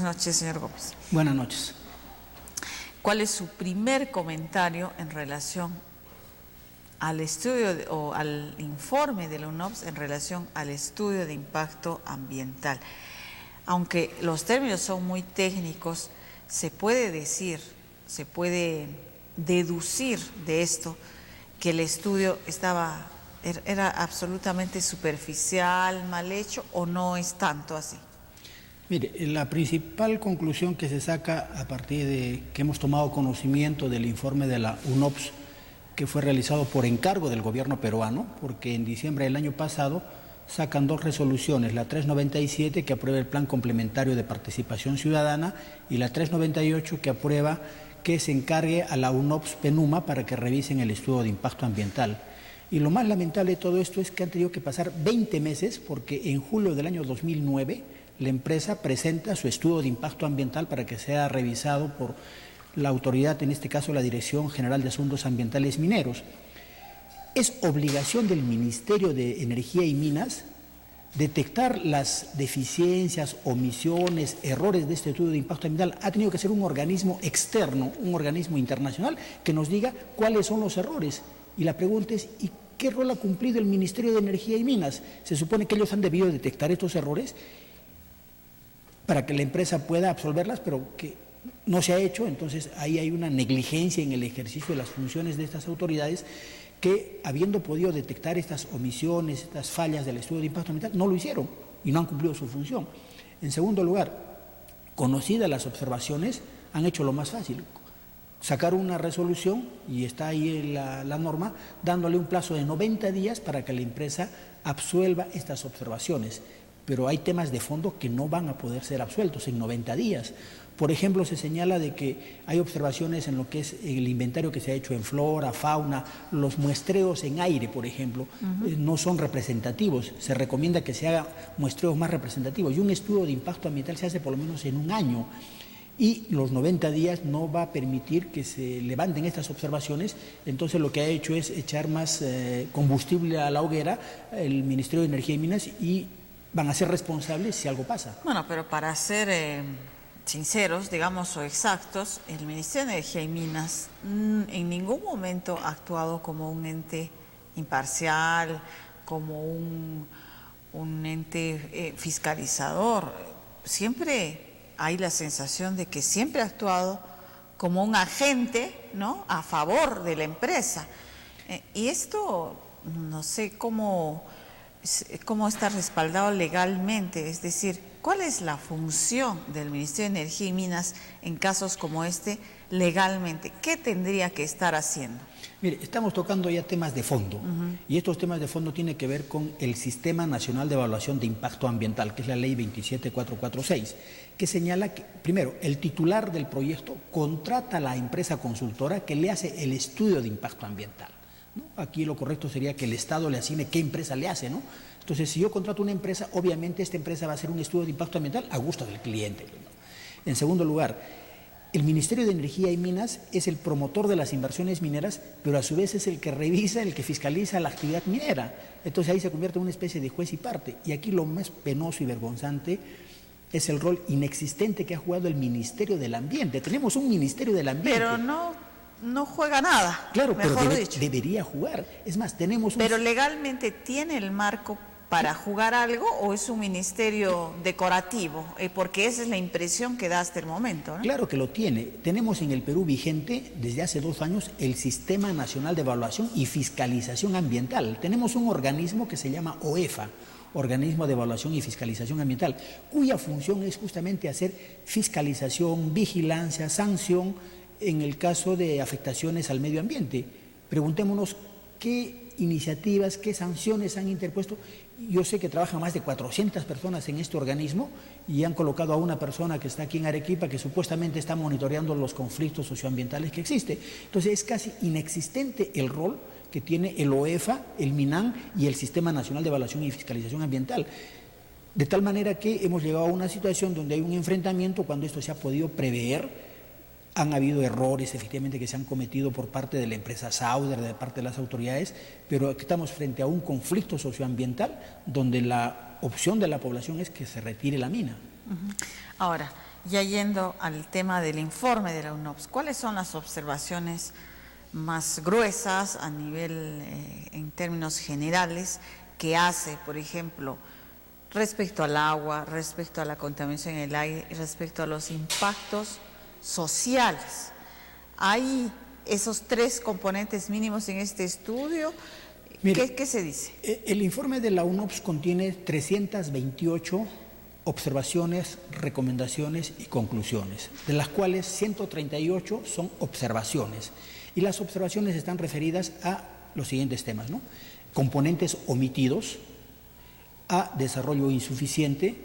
noches, señor Gómez. Buenas noches. ¿Cuál es su primer comentario en relación al estudio o al informe de la UNOPS en relación al estudio de impacto ambiental? Aunque los términos son muy técnicos, se puede decir, se puede deducir de esto que el estudio era absolutamente superficial, mal hecho, o no es tanto así. Mire, la principal conclusión que se saca a partir de que hemos tomado conocimiento del informe de la UNOPS, que fue realizado por encargo del gobierno peruano, porque en diciembre del año pasado sacan dos resoluciones, la 397 que aprueba el Plan Complementario de Participación Ciudadana y la 398 que aprueba que se encargue a la UNOPS PENUMA para que revisen el estudio de impacto ambiental. Y lo más lamentable de todo esto es que han tenido que pasar 20 meses porque en julio del año 2009 la empresa presenta su estudio de impacto ambiental para que sea revisado por la autoridad, en este caso la Dirección General de Asuntos Ambientales Mineros. Es obligación del Ministerio de Energía y Minas detectar las deficiencias, omisiones, errores de este estudio de impacto ambiental. Ha tenido que ser un organismo externo, un organismo internacional que nos diga cuáles son los errores. Y la pregunta es, ¿y qué rol ha cumplido el Ministerio de Energía y Minas? Se supone que ellos han debido detectar estos errores para que la empresa pueda absolverlas, pero que no se ha hecho. Entonces ahí hay una negligencia en el ejercicio de las funciones de estas autoridades que, habiendo podido detectar estas omisiones, estas fallas del estudio de impacto ambiental, no lo hicieron y no han cumplido su función. En segundo lugar, conocidas las observaciones, han hecho lo más fácil, sacar una resolución, y está ahí la norma, dándole un plazo de 90 días para que la empresa absuelva estas observaciones. Pero hay temas de fondo que no van a poder ser absueltos en 90 días. Por ejemplo, se señala de que hay observaciones en lo que es el inventario que se ha hecho en flora, fauna, los muestreos en aire, por ejemplo, no son representativos. Se recomienda que se haga muestreos más representativos, y un estudio de impacto ambiental se hace por lo menos en un año. Y los 90 días no va a permitir que se levanten estas observaciones. Entonces lo que ha hecho es echar más combustible a la hoguera el Ministerio de Energía y Minas, y van a ser responsables si algo pasa. Bueno, pero para ser sinceros, digamos, o exactos, el Ministerio de Energía y Minas en ningún momento ha actuado como un ente imparcial, como un ente fiscalizador. Siempre hay la sensación de que siempre ha actuado como un agente, ¿no?, a favor de la empresa. Y esto no sé cómo está respaldado legalmente, es decir, ¿cuál es la función del Ministerio de Energía y Minas en casos como este legalmente? ¿Qué tendría que estar haciendo? Mire, estamos tocando ya temas de fondo, y estos temas de fondo tienen que ver con el Sistema Nacional de Evaluación de Impacto Ambiental, que es la Ley 27446, que señala que, primero, el titular del proyecto contrata a la empresa consultora que le hace el estudio de impacto ambiental, ¿no? Aquí lo correcto sería que el Estado le asigne qué empresa le hace, ¿no? Entonces, si yo contrato una empresa, obviamente esta empresa va a hacer un estudio de impacto ambiental a gusto del cliente, ¿no? En segundo lugar, el Ministerio de Energía y Minas es el promotor de las inversiones mineras, pero a su vez es el que revisa, el que fiscaliza la actividad minera. Entonces ahí se convierte en una especie de juez y parte. Y aquí lo más penoso y vergonzante es el rol inexistente que ha jugado el Ministerio del Ambiente. Tenemos un Ministerio del Ambiente. Pero no juega nada. Claro, pero debería jugar. Es más, tenemos un... Pero legalmente tiene el marco para jugar algo, ¿o es un ministerio decorativo? Porque esa es la impresión que da hasta el momento, ¿no? Claro que lo tiene. Tenemos en el Perú vigente desde hace 2 años el Sistema Nacional de Evaluación y Fiscalización Ambiental. Tenemos un organismo que se llama OEFA, Organismo de Evaluación y Fiscalización Ambiental, cuya función es justamente hacer fiscalización, vigilancia, sanción en el caso de afectaciones al medio ambiente. Preguntémonos qué iniciativas, qué sanciones han interpuesto. Yo sé que trabajan más de 400 personas en este organismo, y han colocado a una persona que está aquí en Arequipa que supuestamente está monitoreando los conflictos socioambientales que existen. Entonces es casi inexistente el rol que tiene el OEFA, el MINAM y el Sistema Nacional de Evaluación y Fiscalización Ambiental. De tal manera que hemos llegado a una situación donde hay un enfrentamiento cuando esto se ha podido prever. Han habido errores, efectivamente, que se han cometido por parte de la empresa Sauder, de parte de las autoridades, pero estamos frente a un conflicto socioambiental donde la opción de la población es que se retire la mina. Ahora, ya yendo al tema del informe de la UNOPS, ¿cuáles son las observaciones más gruesas a nivel, en términos generales, que hace, por ejemplo, respecto al agua, respecto a la contaminación en el aire, respecto a los impactos sociales? ¿Hay esos tres componentes mínimos en este estudio? Mire, ¿Qué se dice? El informe de la UNOPS contiene 328 observaciones, recomendaciones y conclusiones, de las cuales 138 son observaciones. Y las observaciones están referidas a los siguientes temas, ¿no? Componentes omitidos, a desarrollo insuficiente,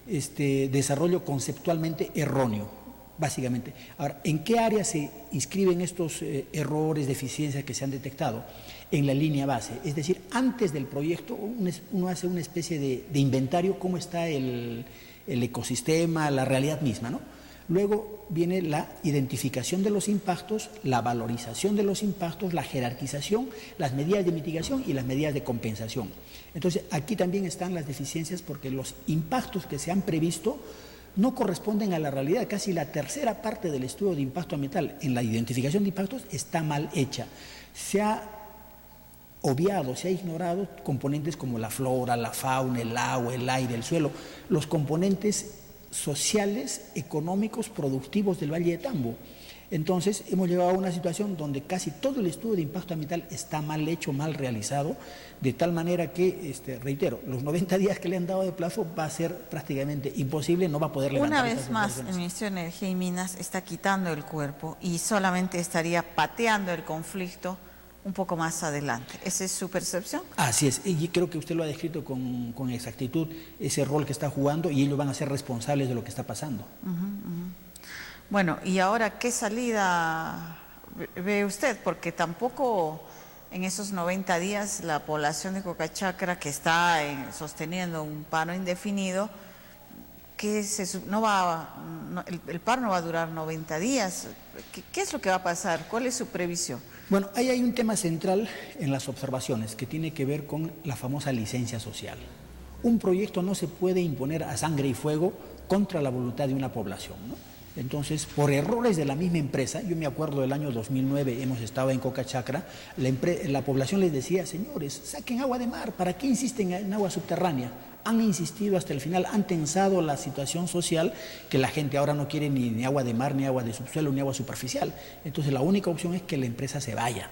desarrollo conceptualmente erróneo, básicamente. Ahora, ¿en qué área se inscriben estos errores, deficiencias que se han detectado? En la línea base, es decir, antes del proyecto uno hace una especie de inventario, cómo está el ecosistema, la realidad misma, ¿no? Luego viene la identificación de los impactos, la valorización de los impactos, la jerarquización, las medidas de mitigación y las medidas de compensación. Entonces, aquí también están las deficiencias porque los impactos que se han previsto no corresponden a la realidad. Casi la tercera parte del estudio de impacto ambiental en la identificación de impactos está mal hecha. Se ha obviado, se ha ignorado componentes como la flora, la fauna, el agua, el aire, el suelo, los componentes sociales, económicos, productivos del Valle de Tambo. Entonces, hemos llegado a una situación donde casi todo el estudio de impacto ambiental está mal hecho, mal realizado, de tal manera que, reitero, los 90 días que le han dado de plazo va a ser prácticamente imposible, no va a poder levantar. Una vez más, el Ministerio de Energía y Minas está quitando el cuerpo y solamente estaría pateando el conflicto un poco más adelante. ¿Esa es su percepción? Así es, y creo que usted lo ha descrito con exactitud, ese rol que está jugando, y ellos van a ser responsables de lo que está pasando. Bueno, y ahora, ¿qué salida ve usted? Porque tampoco en esos 90 días la población de Cocachacra, que está sosteniendo un paro indefinido, el paro no va a durar 90 días. ¿Qué es lo que va a pasar? ¿Cuál es su previsión? Bueno, ahí hay un tema central en las observaciones que tiene que ver con la famosa licencia social. Un proyecto no se puede imponer a sangre y fuego contra la voluntad de una población, ¿no? Entonces, por errores de la misma empresa, yo me acuerdo del año 2009, hemos estado en Cocachacra, la población les decía, señores, saquen agua de mar, ¿para qué insisten en agua subterránea? Han insistido hasta el final, han tensado la situación social, que la gente ahora no quiere ni agua de mar, ni agua de subsuelo, ni agua superficial. Entonces, la única opción es que la empresa se vaya,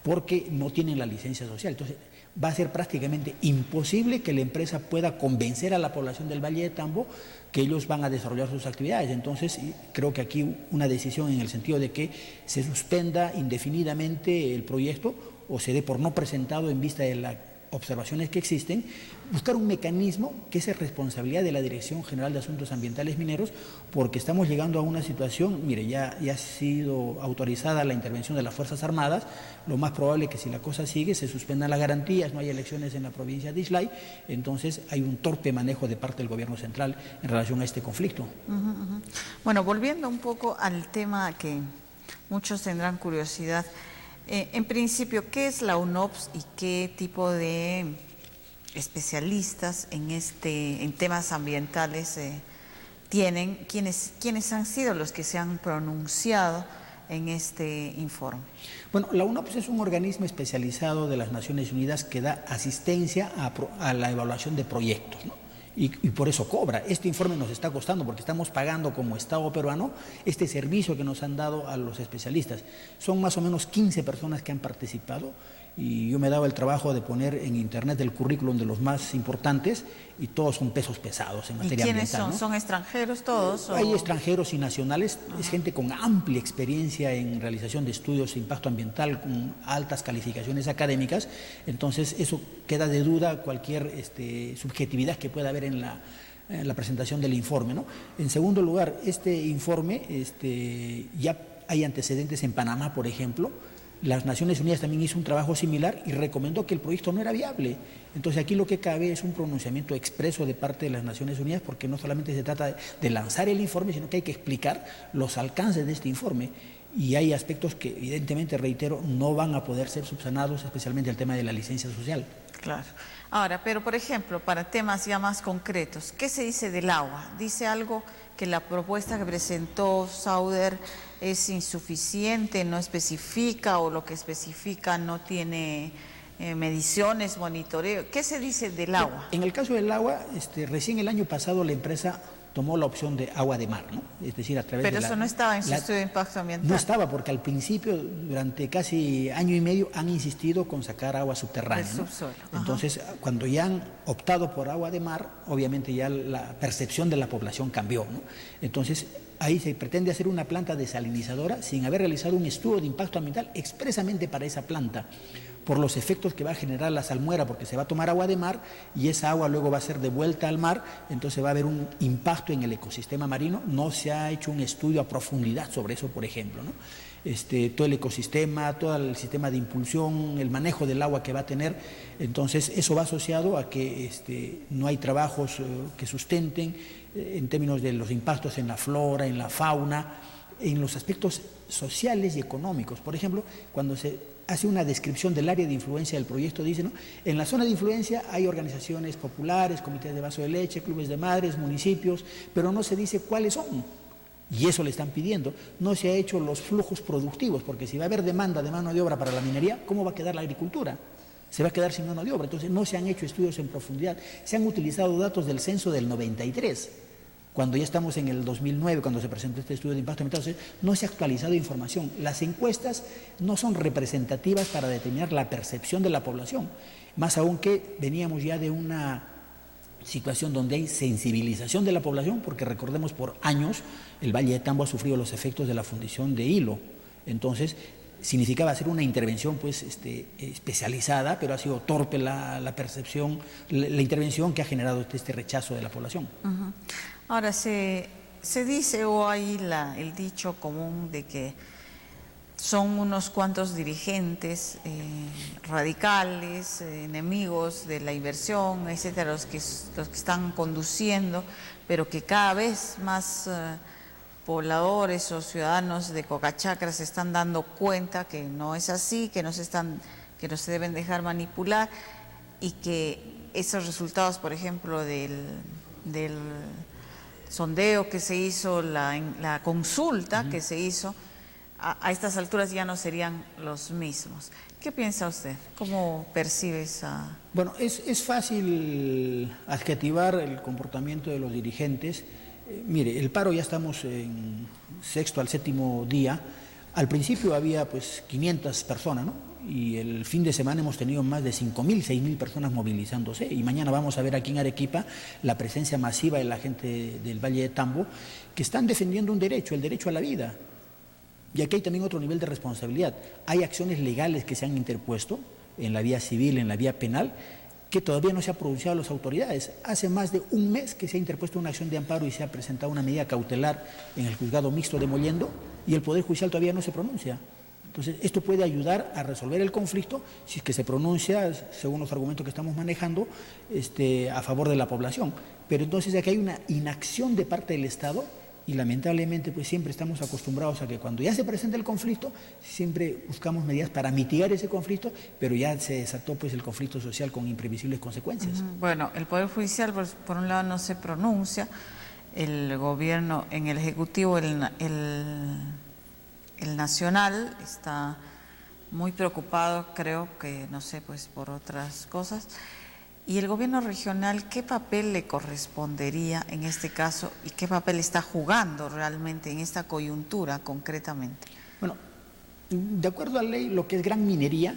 porque no tienen la licencia social. Entonces, va a ser prácticamente imposible que la empresa pueda convencer a la población del Valle de Tambo que ellos van a desarrollar sus actividades. Entonces, creo que aquí una decisión en el sentido de que se suspenda indefinidamente el proyecto o se dé por no presentado en vista de las observaciones que existen, buscar un mecanismo que es responsabilidad de la Dirección General de Asuntos Ambientales Mineros, porque estamos llegando a una situación, mire, ya ha sido autorizada la intervención de las Fuerzas Armadas, lo más probable es que si la cosa sigue se suspendan las garantías, no hay elecciones en la provincia de Islay, entonces hay un torpe manejo de parte del gobierno central en relación a este conflicto. Bueno, volviendo un poco al tema que muchos tendrán curiosidad, en principio, ¿qué es la UNOPS y qué tipo de especialistas en temas ambientales tienen? ¿Quiénes han sido los que se han pronunciado en este informe? Bueno, la UNOPS es un organismo especializado de las Naciones Unidas que da asistencia a la evaluación de proyectos, ¿no? Y por eso cobra. Este informe nos está costando porque estamos pagando como Estado peruano este servicio que nos han dado a los especialistas. Son más o menos 15 personas que han participado y yo me he dado el trabajo de poner en internet el currículum de los más importantes y todos son pesos pesados en materia ambiental. ¿Y quiénes son? ¿No? ¿Son extranjeros todos? Hay extranjeros y nacionales. Es gente con amplia experiencia en realización de estudios de impacto ambiental, con altas calificaciones académicas. Entonces eso queda de duda cualquier subjetividad que pueda haber en la presentación del informe, ¿no? En segundo lugar, este informe ya hay antecedentes en Panamá, por ejemplo. Las Naciones Unidas también hizo un trabajo similar y recomendó que el proyecto no era viable. Entonces aquí lo que cabe es un pronunciamiento expreso de parte de las Naciones Unidas, porque no solamente se trata de lanzar el informe, sino que hay que explicar los alcances de este informe. Y hay aspectos que evidentemente, reitero, no van a poder ser subsanados, especialmente el tema de la licencia social. Claro. Ahora, pero por ejemplo, para temas ya más concretos, ¿qué se dice del agua? Dice algo que la propuesta que presentó Sauder es insuficiente, no especifica, o lo que especifica no tiene mediciones, monitoreo? ¿Qué se dice del agua? En el caso del agua, recién el año pasado la empresa tomó la opción de agua de mar, ¿no? Es decir, a través Pero de eso no estaba en su estudio de impacto ambiental. No estaba, porque al principio, durante casi año y medio, han insistido con sacar agua subterránea, del subsuelo. ¿no? Entonces, cuando ya han optado por agua de mar, obviamente ya la percepción de la población cambió, ¿no? Entonces, ahí se pretende hacer una planta desalinizadora sin haber realizado un estudio de impacto ambiental expresamente para esa planta, por los efectos que va a generar la salmuera, porque se va a tomar agua de mar y esa agua luego va a ser devuelta al mar, entonces va a haber un impacto en el ecosistema marino. No se ha hecho un estudio a profundidad sobre eso, por ejemplo, ¿no? Todo el ecosistema, todo el sistema de impulsión, el manejo del agua que va a tener, entonces eso va asociado a que no hay trabajos que sustenten en términos de los impactos en la flora, en la fauna, en los aspectos sociales y económicos. Por ejemplo, cuando se hace una descripción del área de influencia del proyecto, dice, ¿no? En la zona de influencia hay organizaciones populares, comités de vaso de leche, clubes de madres, municipios, pero no se dice cuáles son. Y eso le están pidiendo. No se ha hecho los flujos productivos, porque si va a haber demanda de mano de obra para la minería, ¿cómo va a quedar la agricultura? Se va a quedar sin mano de obra. Entonces no se han hecho estudios en profundidad. Se han utilizado datos del censo del 93. Cuando ya estamos en el 2009, cuando se presentó este estudio de impacto ambiental, no se ha actualizado información. Las encuestas no son representativas para determinar la percepción de la población, más aún que veníamos ya de una situación donde hay sensibilización de la población, porque recordemos, por años el Valle de Tambo ha sufrido los efectos de la fundición de hilo. Entonces significaba hacer una intervención pues especializada, pero ha sido torpe la percepción, la intervención que ha generado este rechazo de la población. Uh-huh. Ahora, se dice, o hay el dicho común de que son unos cuantos dirigentes radicales, enemigos de la inversión, etcétera, los que están conduciendo, pero que cada vez más pobladores o ciudadanos de Cocachacra se están dando cuenta que no es así, que no se deben dejar manipular, y que esos resultados, por ejemplo, del sondeo que se hizo, la consulta que se hizo, a estas alturas ya no serían los mismos. ¿Qué piensa usted? ¿Cómo percibe esa...? Bueno, es fácil adjetivar el comportamiento de los dirigentes. Mire, el paro ya estamos en sexto al séptimo día. Al principio había pues 500 personas, ¿no? Y el fin de semana hemos tenido más de 5.000, 6.000 personas movilizándose, y mañana vamos a ver aquí en Arequipa la presencia masiva de la gente del Valle de Tambo, que están defendiendo un derecho, el derecho a la vida. Y aquí hay también otro nivel de responsabilidad. Hay acciones legales que se han interpuesto en la vía civil, en la vía penal, que todavía no se ha pronunciado las autoridades. Hace más de un mes que se ha interpuesto una acción de amparo y se ha presentado una medida cautelar en el juzgado mixto de Mollendo, y el Poder Judicial todavía no se pronuncia. Entonces, esto puede ayudar a resolver el conflicto si es que se pronuncia, según los argumentos que estamos manejando, a favor de la población. Pero entonces aquí hay una inacción de parte del Estado, y lamentablemente pues siempre estamos acostumbrados a que cuando ya se presenta el conflicto, siempre buscamos medidas para mitigar ese conflicto, pero ya se desató pues el conflicto social con imprevisibles consecuencias. Bueno, el Poder Judicial, por un lado, no se pronuncia, el gobierno, en el Ejecutivo, el nacional está muy preocupado, creo que, no sé, pues por otras cosas. ¿Y el gobierno regional qué papel le correspondería en este caso y qué papel está jugando realmente en esta coyuntura concretamente? Bueno, de acuerdo a la ley, lo que es gran minería,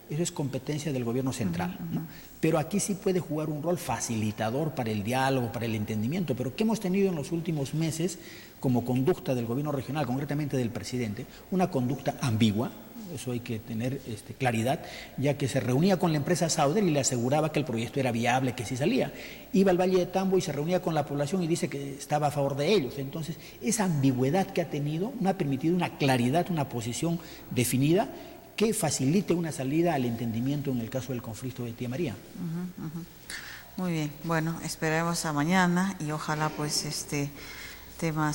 eso es competencia del gobierno central, ¿no? Pero aquí sí puede jugar un rol facilitador para el diálogo, para el entendimiento. Pero ¿qué hemos tenido en los últimos meses como conducta del gobierno regional, concretamente del presidente? Una conducta ambigua. Eso hay que tener claridad, ya que se reunía con la empresa Sauder y le aseguraba que el proyecto era viable, que sí salía. Iba al Valle de Tambo y se reunía con la población y dice que estaba a favor de ellos. Entonces, esa ambigüedad que ha tenido no ha permitido una claridad, una posición definida que facilite una salida al entendimiento en el caso del conflicto de Tía María. Muy bien, bueno, esperemos a mañana y ojalá pues este tema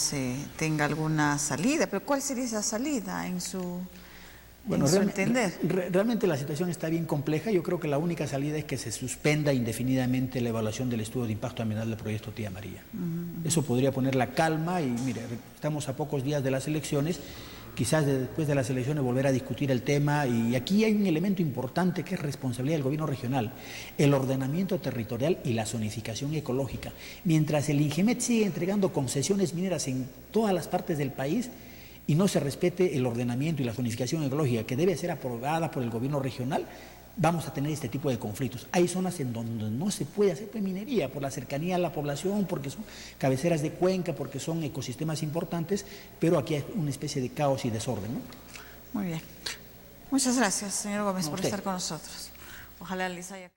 tenga alguna salida. Pero ¿cuál sería esa salida en Bueno, en su entender. Realmente la situación está bien compleja. Yo creo que la única salida es que se suspenda indefinidamente la evaluación del estudio de impacto ambiental del proyecto Tía María. Eso podría poner la calma y, mire, estamos a pocos días de las elecciones, quizás después de las elecciones volver a discutir el tema, y aquí hay un elemento importante que es responsabilidad del gobierno regional, el ordenamiento territorial y la zonificación ecológica. Mientras el INGEMET sigue entregando concesiones mineras en todas las partes del país, y no se respete el ordenamiento y la zonificación ecológica que debe ser aprobada por el gobierno regional, vamos a tener este tipo de conflictos. Hay zonas en donde no se puede hacer minería por la cercanía a la población, porque son cabeceras de cuenca, porque son ecosistemas importantes, pero aquí hay una especie de caos y desorden, ¿no? Muy bien. Muchas gracias, señor Gómez, por usted. estar con nosotros. Ojalá les haya...